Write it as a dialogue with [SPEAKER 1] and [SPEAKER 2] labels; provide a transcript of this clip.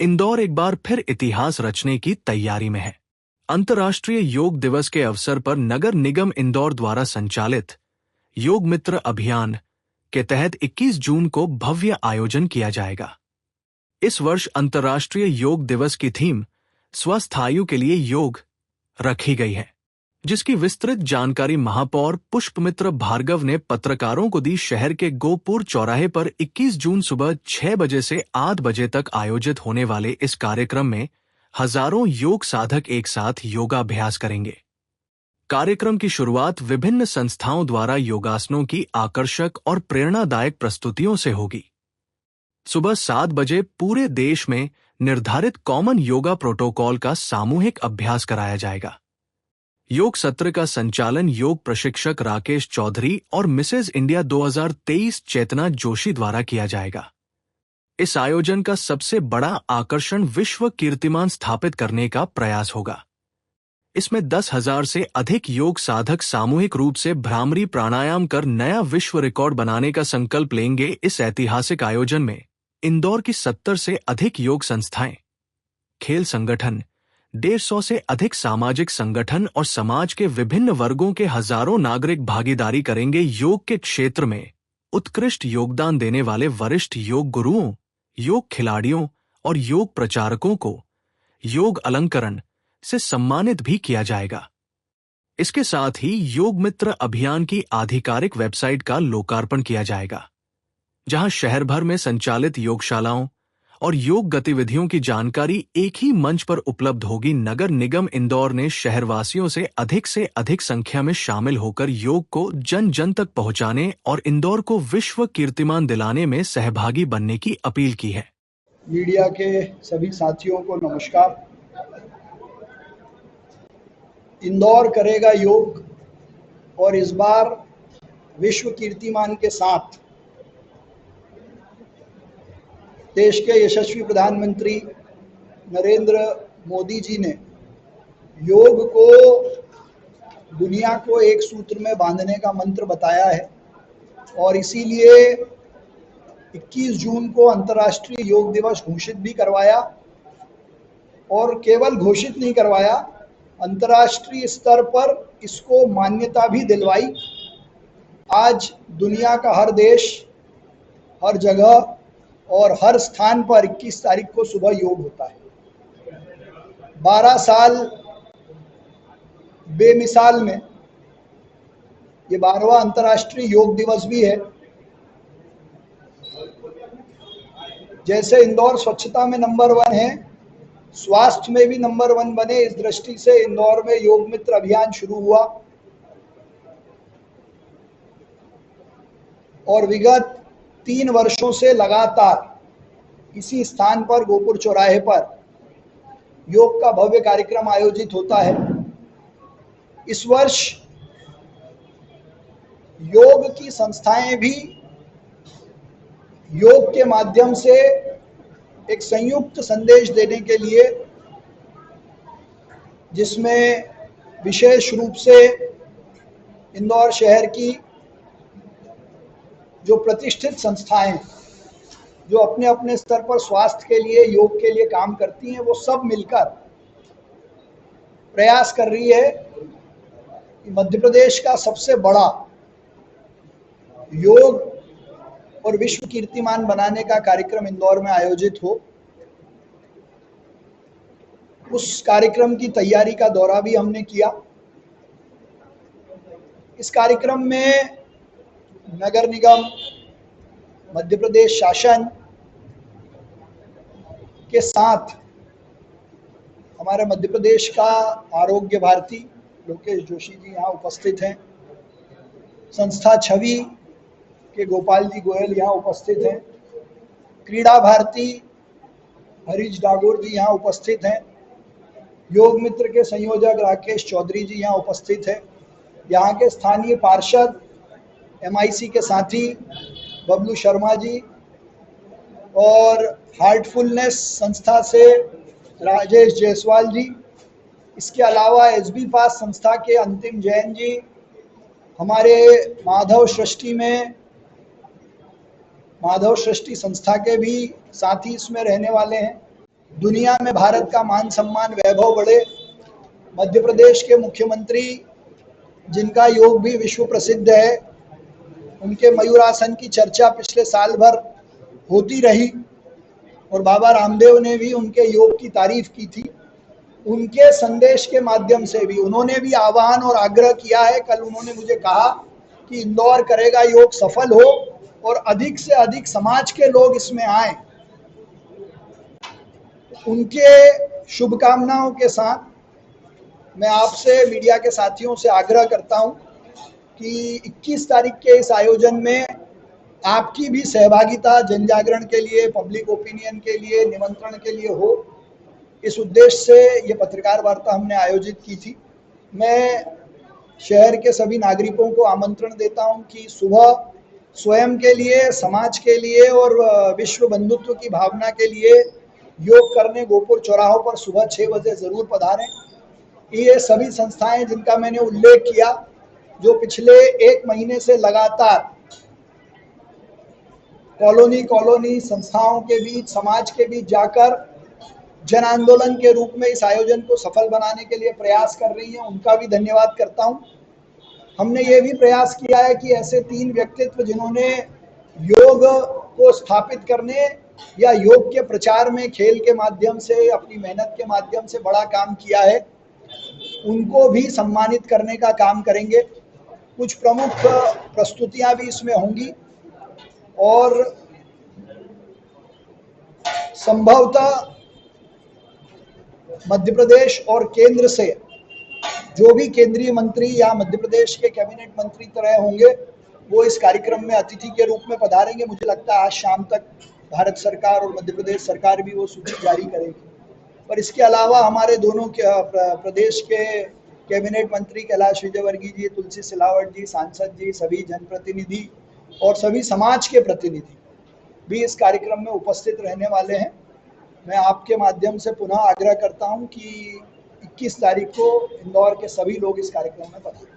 [SPEAKER 1] इंदौर एक बार फिर इतिहास रचने की तैयारी में है। अंतर्राष्ट्रीय योग दिवस के अवसर पर नगर निगम इंदौर द्वारा संचालित योग मित्र अभियान के तहत 21 जून को भव्य आयोजन किया जाएगा। इस वर्ष अंतर्राष्ट्रीय योग दिवस की थीम स्वस्थ आयु के लिए योग रखी गई है, जिसकी विस्तृत जानकारी महापौर पुष्पमित्र भार्गव ने पत्रकारों को दी। शहर के गोपुर चौराहे पर 21 जून सुबह 6 बजे से 8 बजे तक आयोजित होने वाले इस कार्यक्रम में हजारों योग साधक एक साथ योगाभ्यास करेंगे। कार्यक्रम की शुरुआत विभिन्न संस्थाओं द्वारा योगासनों की आकर्षक और प्रेरणादायक प्रस्तुतियों से होगी। सुबह 7 बजे पूरे देश में निर्धारित कॉमन योगा प्रोटोकॉल का सामूहिक अभ्यास कराया जाएगा। योग सत्र का संचालन योग प्रशिक्षक राकेश चौधरी और मिसेज इंडिया 2023 चेतना जोशी द्वारा किया जाएगा। इस आयोजन का सबसे बड़ा आकर्षण विश्व कीर्तिमान स्थापित करने का प्रयास होगा। इसमें 10,000 से अधिक योग साधक सामूहिक रूप से भ्रामरी प्राणायाम कर नया विश्व रिकॉर्ड बनाने का संकल्प लेंगे। इस ऐतिहासिक आयोजन में इंदौर की 70 से अधिक योग संस्थाएं, खेल संगठन, 150 से अधिक सामाजिक संगठन और समाज के विभिन्न वर्गों के हजारों नागरिक भागीदारी करेंगे। योग के क्षेत्र में उत्कृष्ट योगदान देने वाले वरिष्ठ योग गुरुओं, योग खिलाड़ियों और योग प्रचारकों को योग अलंकरण से सम्मानित भी किया जाएगा। इसके साथ ही योग मित्र अभियान की आधिकारिक वेबसाइट का लोकार्पण किया जाएगा, जहां शहर भर में संचालित योगशालाओं और योग गतिविधियों की जानकारी एक ही मंच पर उपलब्ध होगी। नगर निगम इंदौर ने शहरवासियों से अधिक संख्या में शामिल होकर योग को जन जन तक पहुंचाने और इंदौर को विश्व कीर्तिमान दिलाने में सहभागी बनने की अपील की है।
[SPEAKER 2] मीडिया के सभी साथियों को नमस्कार। इंदौर करेगा योग और इस बार विश्व कीर्तिमान के साथ देश के यशस्वी प्रधानमंत्री नरेंद्र मोदी जी ने योग को दुनिया को एक सूत्र में बांधने का मंत्र बताया है और इसीलिए 21 जून को अंतर्राष्ट्रीय योग दिवस घोषित भी करवाया और केवल घोषित नहीं करवाया, अंतर्राष्ट्रीय स्तर पर इसको मान्यता भी दिलवाई। आज दुनिया का हर देश, हर जगह और हर स्थान पर 21 तारीख को सुबह योग होता है। 12 साल बेमिसाल में ये 12वां अंतर्राष्ट्रीय योग दिवस भी है। जैसे इंदौर स्वच्छता में नंबर 1 है, स्वास्थ्य में भी नंबर 1 बने, इस दृष्टि से इंदौर में योग मित्र अभियान शुरू हुआ और विगत 3 वर्षों से लगातार इसी स्थान पर गोपुर चौराहे पर योग का भव्य कार्यक्रम आयोजित होता है। इस वर्ष योग की संस्थाएं भी योग के माध्यम से एक संयुक्त संदेश देने के लिए, जिसमें विशेष रूप से इंदौर शहर की जो प्रतिष्ठित संस्थाएं जो अपने अपने स्तर पर स्वास्थ्य के लिए, योग के लिए काम करती हैं, वो सब मिलकर प्रयास कर रही है कि मध्य प्रदेश का सबसे बड़ा योग और विश्व कीर्तिमान बनाने का कार्यक्रम इंदौर में आयोजित हो। उस कार्यक्रम की तैयारी का दौरा भी हमने किया। इस कार्यक्रम में नगर निगम, मध्य प्रदेश शासन के साथ हमारे मध्य प्रदेश का आरोग्य भारती लोकेश जोशी जी यहाँ उपस्थित हैं, संस्था छवि के गोपाल जी गोयल यहाँ उपस्थित हैं, क्रीड़ा भारती हरीश डागोर जी यहाँ उपस्थित हैं, योग मित्र के संयोजक राकेश चौधरी जी यहाँ उपस्थित हैं, यहाँ के स्थानीय पार्षद MIC के साथी बबलू शर्मा जी और हार्टफुलनेस संस्था से राजेश जायसवाल जी, इसके अलावा SB पास संस्था के अंतिम जैन जी, हमारे माधव सृष्टि संस्था के भी साथी इसमें रहने वाले हैं। दुनिया में भारत का मान सम्मान वैभव बढ़े। मध्य प्रदेश के मुख्यमंत्री जिनका योग भी विश्व प्रसिद्ध है, उनके मयूरासन की चर्चा पिछले साल भर होती रही और बाबा रामदेव ने भी उनके योग की तारीफ की थी। उनके संदेश के माध्यम से भी उन्होंने भी आह्वान और आग्रह किया है। कल उन्होंने मुझे कहा कि इंदौर करेगा योग सफल हो और अधिक से अधिक समाज के लोग इसमें आए। उनके शुभकामनाओं के साथ मैं आपसे मीडिया के साथियों से आग्रह करता हूं कि 21 तारीख के इस आयोजन में आपकी भी सहभागिता जन जागरण के लिए, पब्लिक ओपिनियन के लिए, निमंत्रण के लिए हो। इस उद्देश्य से ये पत्रकार वार्ता हमने आयोजित की थी। मैं शहर के सभी नागरिकों को आमंत्रण देता हूं कि सुबह स्वयं के लिए, समाज के लिए और विश्व बंधुत्व की भावना के लिए योग करने गोपुर चौराहों पर सुबह 6 बजे जरूर पधारें। ये सभी संस्थाएं जिनका मैंने उल्लेख किया, जो पिछले 1 महीने से लगातार कॉलोनी संस्थाओं के बीच, समाज के बीच जाकर जन आंदोलन के रूप में इस आयोजन को सफल बनाने के लिए प्रयास कर रही हैं, उनका भी धन्यवाद करता हूं। हमने ये भी प्रयास किया है कि ऐसे 3 व्यक्तित्व जिन्होंने योग को स्थापित करने या योग के प्रचार में खेल के माध्यम से, अपनी मेहनत के माध्यम से बड़ा काम किया है, उनको भी सम्मानित करने का काम करेंगे। कुछ प्रमुख प्रस्तुतियां भी इसमें होंगी और संभवतः मध्य प्रदेश और केंद्र से जो भी केंद्रीय मंत्री या मध्य प्रदेश के कैबिनेट मंत्री तरह होंगे, वो इस कार्यक्रम में अतिथि के रूप में पधारेंगे। मुझे लगता है आज शाम तक भारत सरकार और मध्य प्रदेश सरकार भी वो सूची जारी करेगी। पर इसके अलावा हमारे दोनों प्रदेश के कैबिनेट मंत्री कैलाश विजयवर्गीय जी, तुलसी सिलावट जी, सांसद जी, सभी जनप्रतिनिधि और सभी समाज के प्रतिनिधि भी इस कार्यक्रम में उपस्थित रहने वाले हैं। मैं आपके माध्यम से पुनः आग्रह करता हूं कि 21 तारीख को इंदौर के सभी लोग इस कार्यक्रम में पधारें।